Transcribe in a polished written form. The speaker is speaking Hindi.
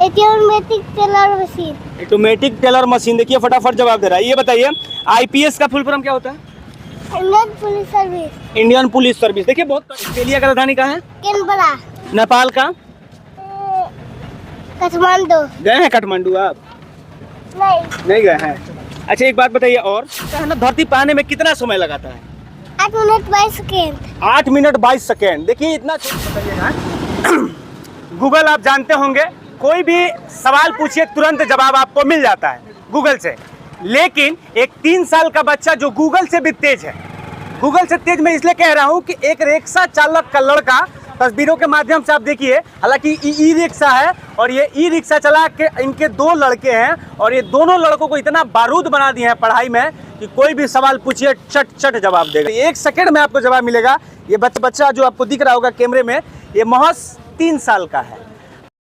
Automatic teller machine. Automatic teller machine. देखिए फटाफट जवाब दे रहा है। ये बताइए आईपीएस का फुल फॉर्म क्या होता है? Indian police service. Indian police service. देखिए बहुत। ऑस्ट्रेलिया का राजधानी कहाँ है? कैनबरा। नेपाल का? काठमांडू। गए हैं काठमांडू आप? नहीं गए हैं। अच्छा एक बात बताइए और है ना, धरती पर आने में कितना समय लगाता है? 8 मिनट 22 सेकेंड। 8 minute 22 second. देखिए इतना बताइएगा। गूगल आप जानते होंगे, कोई भी सवाल पूछिए तुरंत जवाब आपको मिल जाता है गूगल से। लेकिन एक 3 साल का बच्चा जो गूगल से भी तेज है, गूगल से तेज मैं इसलिए कह रहा हूं कि एक रिक्शा चालक का लड़का, तस्वीरों के माध्यम से आप देखिए, हालांकि ई रिक्शा है और ये ई रिक्शा चला के इनके 2 लड़के हैं और ये दोनों लड़कों को इतना बारूद बना दिए हैं पढ़ाई में कि कोई भी सवाल पूछिए चट चट जवाब देगा। 1 सेकंड में आपको जवाब मिलेगा। ये बच्चा जो आपको दिख रहा होगा कैमरे में, ये महज 3 साल का है।